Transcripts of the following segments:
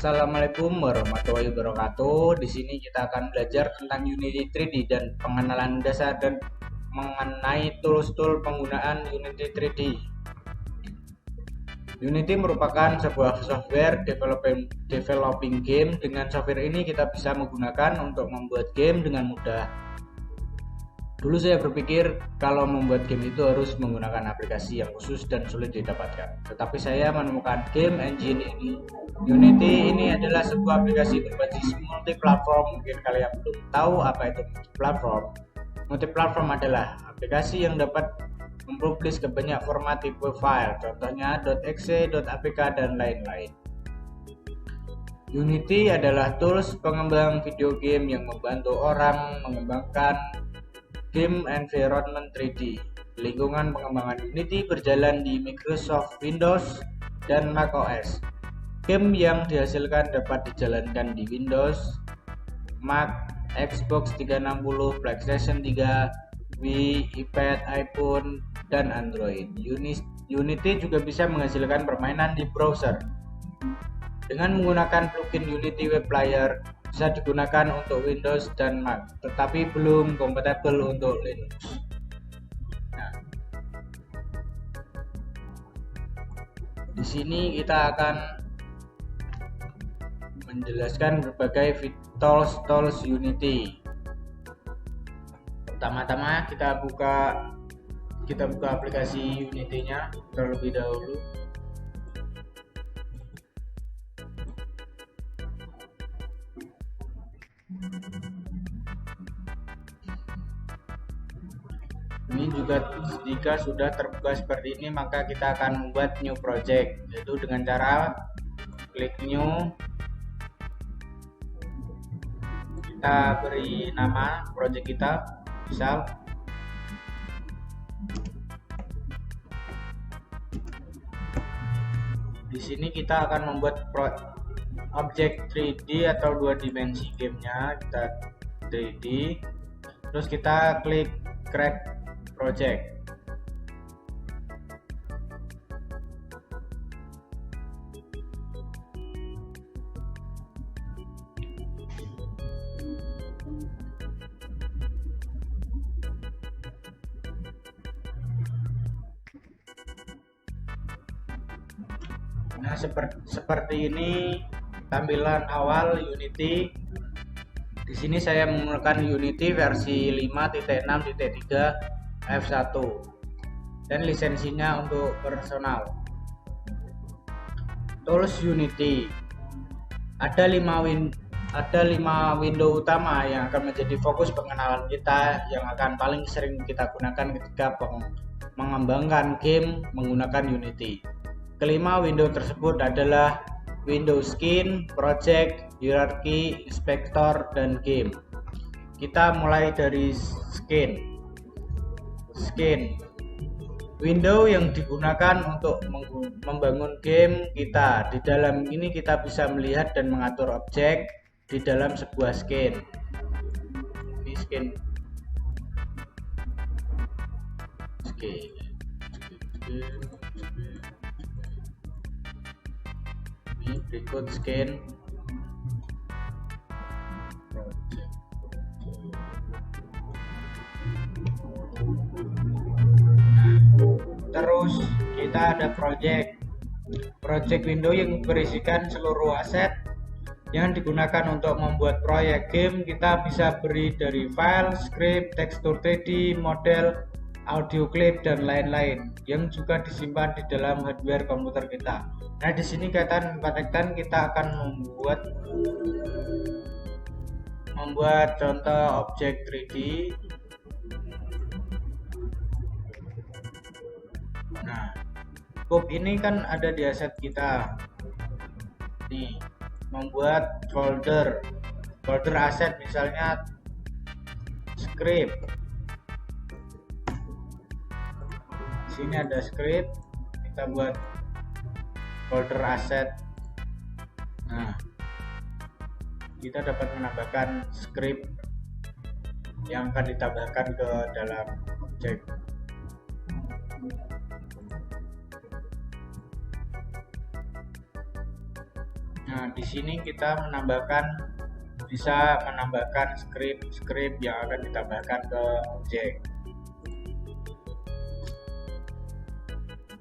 Assalamualaikum warahmatullahi wabarakatuh. Di sini kita akan belajar tentang Unity 3D dan pengenalan dasar dan mengenai tools-tools penggunaan Unity 3D. Unity merupakan sebuah software developing game. Dengan software ini kita bisa menggunakan untuk membuat game dengan mudah. Dulu saya berpikir kalau membuat game itu harus menggunakan aplikasi yang khusus dan sulit didapatkan. Tetapi saya menemukan game engine ini. Unity ini adalah sebuah aplikasi berbasis multi-platform. Mungkin kalian belum tahu apa itu multi-platform. Multi-platform adalah aplikasi yang dapat mempublish ke banyak format tipe file, contohnya .exe, .apk, dan lain-lain. Unity adalah tools pengembang video game yang membantu orang mengembangkan game environment 3D. Lingkungan pengembangan Unity berjalan di Microsoft Windows dan macOS. Game yang dihasilkan dapat dijalankan di Windows, Mac, Xbox 360, PlayStation 3, Wii, iPad, iPhone, dan Android. Unity juga bisa menghasilkan permainan di browser. Dengan menggunakan plugin Unity Web Player, bisa digunakan untuk Windows dan Mac, tetapi belum kompatibel untuk Linux. Nah, di sini kita akan menjelaskan berbagai tools Unity. Pertama-tama kita buka aplikasi Unity-nya terlebih dahulu. Ini juga jika sudah terbuka seperti ini, maka kita akan membuat new project, yaitu dengan cara klik new, kita beri nama project kita, misal di sini kita akan membuat objek 3D atau 2 dimensi gamenya. Kita 3D, terus kita klik create project. Nah, seperti ini tampilan awal Unity. Di sini saya menggunakan Unity versi 5.6.3 F1 dan lisensinya untuk personal. Tools Unity. Ada 5 window utama yang akan menjadi fokus pengenalan kita, yang akan paling sering kita gunakan ketika mengembangkan game menggunakan Unity. Kelima window tersebut adalah Window Skin, Project, Hierarchy, Inspector, dan Game. Kita mulai dari Skin. Window yang digunakan untuk membangun game kita. Di dalam ini kita bisa melihat dan mengatur objek di dalam sebuah skin. Ini skin. Ini berikut skin. Terus kita ada project window yang berisikan seluruh aset yang digunakan untuk membuat proyek game. Kita bisa beri dari file, script, tekstur 3D, model, audio clip, dan lain-lain yang juga disimpan di dalam hardware komputer kita. Nah, di sini kita akan membuat contoh objek 3D. Nah, scope ini kan ada di aset kita. Nih, membuat folder aset, misalnya script. Di sini ada script, kita buat folder aset. Nah, kita dapat menambahkan script yang akan ditambahkan ke dalam objek. Nah, di sini kita bisa menambahkan script yang akan ditambahkan ke objek.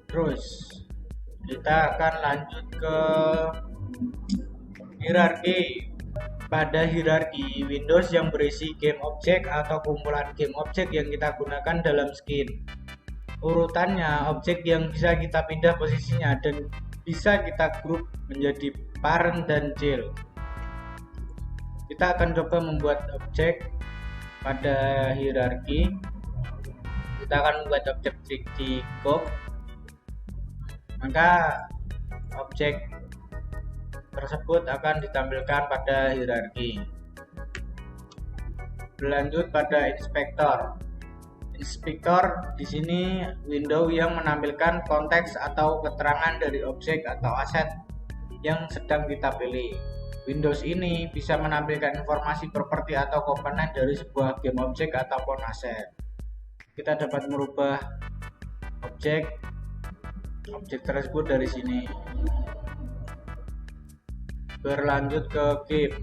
Terus kita akan lanjut ke hierarki. Pada hierarki, Windows yang berisi game objek atau kumpulan game objek yang kita gunakan dalam skin. Urutannya, objek yang bisa kita pindah posisinya dan bisa kita grup menjadi parent dan child. Kita akan coba membuat objek pada hierarki. Kita akan membuat objek di scope. Maka objek tersebut akan ditampilkan pada hierarki. Berlanjut pada inspektor. Inspektor di sini window yang menampilkan konteks atau keterangan dari objek atau aset yang sedang kita pilih. Windows ini bisa menampilkan informasi properti atau komponen dari sebuah game objek ataupun aset. Kita dapat merubah objek tersebut dari sini. Berlanjut ke game.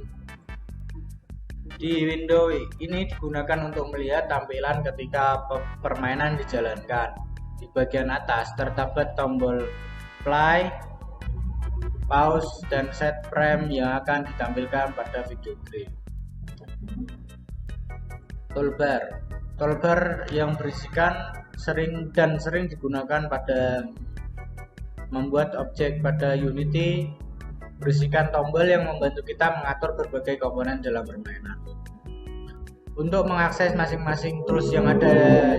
Di window ini digunakan untuk melihat tampilan ketika permainan dijalankan. Di bagian atas terdapat tombol play, pause, dan set frame yang akan ditampilkan pada video game. Toolbar yang berisikan sering digunakan pada membuat objek. Pada Unity berisikan tombol yang membantu kita mengatur berbagai komponen dalam permainan. Untuk mengakses masing-masing tools yang ada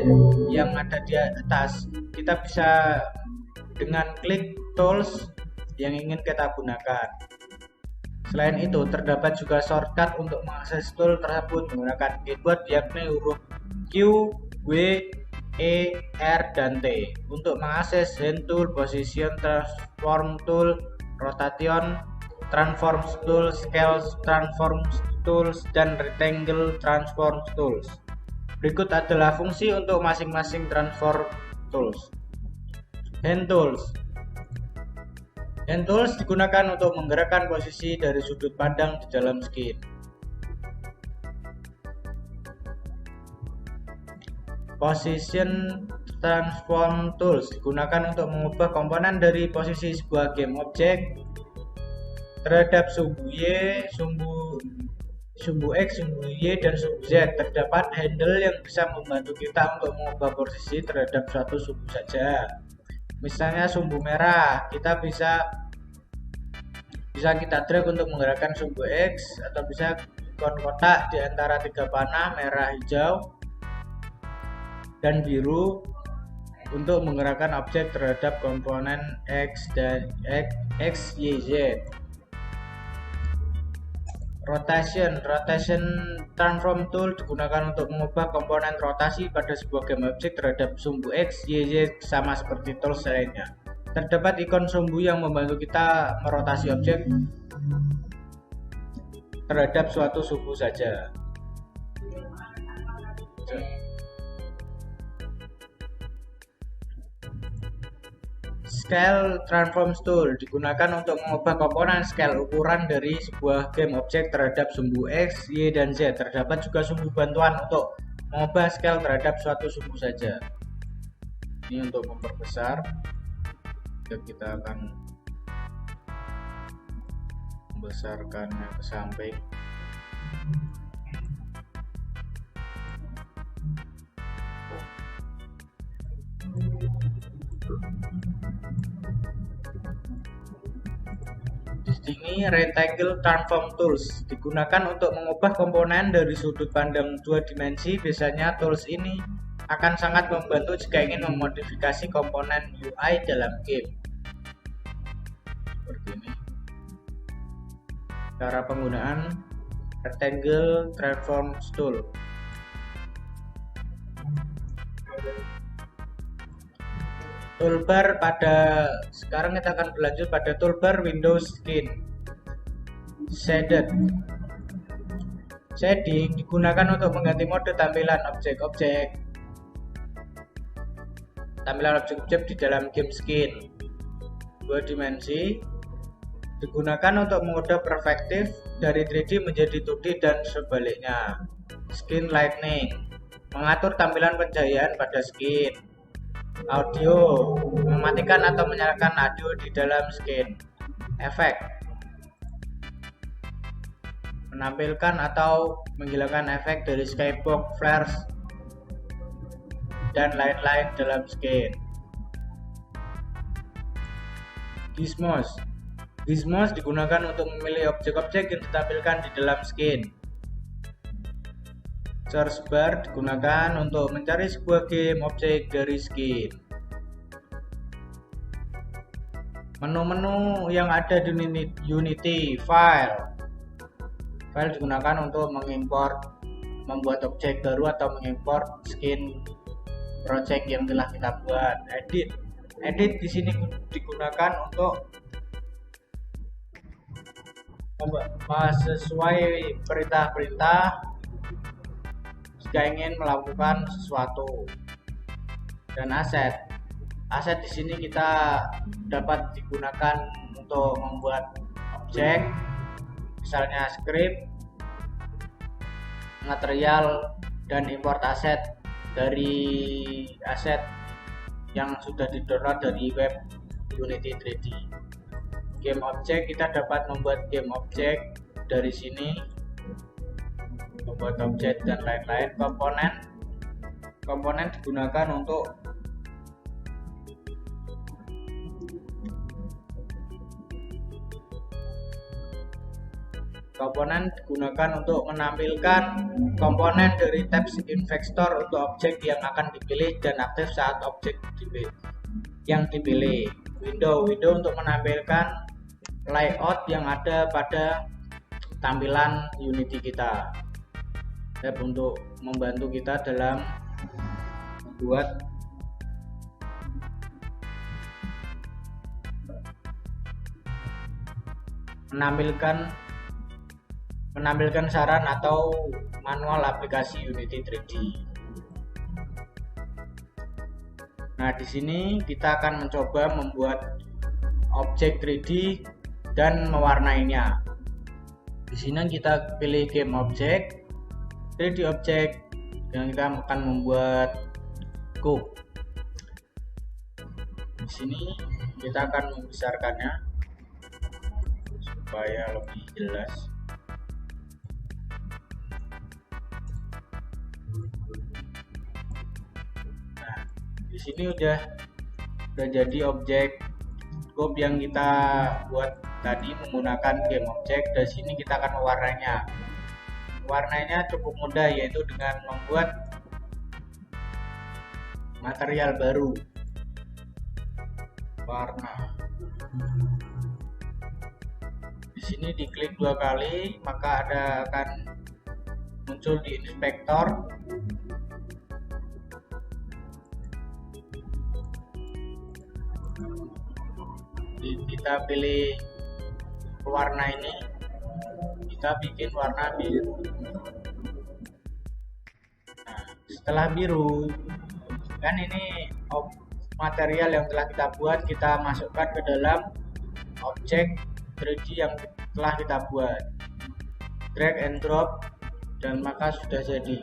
di atas, kita bisa dengan klik tools yang ingin kita gunakan. Selain itu, terdapat juga shortcut untuk mengakses tool tersebut menggunakan keyboard, yakni huruf Q, W, E, R, dan T. Untuk mengakses hand tool, position, transform tool, rotation, transform tools, scale transform tools, dan rectangle transform tools. Berikut adalah fungsi untuk masing-masing transform tools. Hand tools. Hand tools digunakan untuk menggerakkan posisi dari sudut pandang di dalam skin. Position transform tools digunakan untuk mengubah komponen dari posisi sebuah game objek terhadap sumbu Y, sumbu X, sumbu Y, dan sumbu Z. Terdapat handle yang bisa membantu kita untuk mengubah posisi terhadap suatu sumbu saja. Misalnya sumbu merah, kita bisa kita drag untuk menggerakkan sumbu X, atau bisa ikon kotak di antara tiga panah merah, hijau, dan biru untuk menggerakkan objek terhadap komponen X dan X, Y, Z. Rotation transform tool digunakan untuk mengubah komponen rotasi pada sebuah game objek terhadap sumbu X, Y, Z sama seperti tools lainnya. Terdapat ikon sumbu yang membantu kita merotasi objek terhadap suatu sumbu saja. Scale transform tool digunakan untuk mengubah komponen scale ukuran dari sebuah game objek terhadap sumbu X, Y, dan Z. Terdapat juga sumbu bantuan untuk mengubah scale terhadap suatu sumbu saja. Ini untuk memperbesar. Kita akan membesarkannya ke samping. Di sini rectangle transform tools digunakan untuk mengubah komponen dari sudut pandang dua dimensi. Biasanya tools ini akan sangat membantu jika ingin memodifikasi komponen UI dalam game. Seperti ini. Cara penggunaan rectangle transform tool. Toolbar sekarang kita akan berlanjut pada toolbar Windows Skin. Shading digunakan untuk mengganti mode tampilan objek-objek di dalam game skin. Dua dimensi digunakan untuk mengubah perspektif dari 3D menjadi 2D dan sebaliknya. Skin lightning, mengatur tampilan pencahayaan pada skin. Audio, mematikan atau menyalakan audio di dalam skin. Efek, menampilkan atau menghilangkan efek dari skybox, flares, dan lain-lain dalam skin. Gizmos, gizmos digunakan untuk memilih objek-objek yang ditampilkan di dalam skin. Search bar digunakan untuk mencari sebuah game objek dari skin. Menu-menu yang ada di Unity. File digunakan untuk mengimport, membuat objek baru atau mengimport skin project yang telah kita buat. Edit di sini digunakan untuk sesuai perintah-perintah jika ingin melakukan sesuatu. Dan aset di sini kita dapat digunakan untuk membuat objek, misalnya script, material, dan import aset dari aset yang sudah di-download dari web Unity 3D. Game object, kita dapat membuat game object dari sini, membuat objek dan lain-lain. Komponen digunakan untuk menampilkan komponen dari tab investor untuk objek yang akan dipilih dan aktif saat objek yang dipilih. Window untuk menampilkan layout yang ada pada tampilan Unity kita. Untuk membantu kita dalam membuat menampilkan saran atau manual aplikasi Unity 3D. Nah, di sini kita akan mencoba membuat objek 3D dan mewarnainya. Di sini kita pilih game object, 3D object, yang kita akan membuat cube. Di sini kita akan membesarkannya supaya lebih jelas. Nah, di sini udah jadi objek cube yang kita buat tadi menggunakan game object. Dari sini kita akan mewarnainya. Warnanya cukup mudah, yaitu dengan membuat material baru, warna. Di sini diklik 2 kali, maka akan muncul di inspektor. Kita pilih warna ini, kita bikin warna biru. Nah, setelah biru, kan ini material yang telah kita buat, kita masukkan ke dalam objek 3D yang telah kita buat. Drag and drop, dan maka sudah jadi.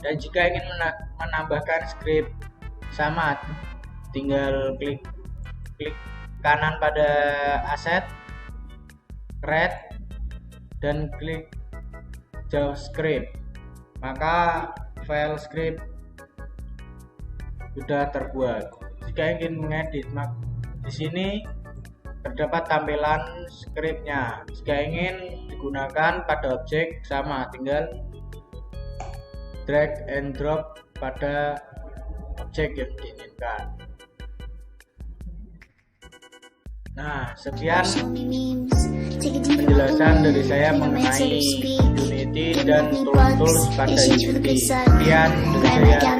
Dan jika ingin menambahkan script, sama, tinggal klik kanan pada aset, create, dan klik JavaScript, maka file script sudah terbuat. Jika ingin mengedit, di sini terdapat tampilan scriptnya. Jika ingin digunakan pada objek, sama, tinggal drag and drop pada objek yang diinginkan. Nah, sekian penjelasan dari saya mengenai Unity dan tools pada Unity. Sekian dari saya.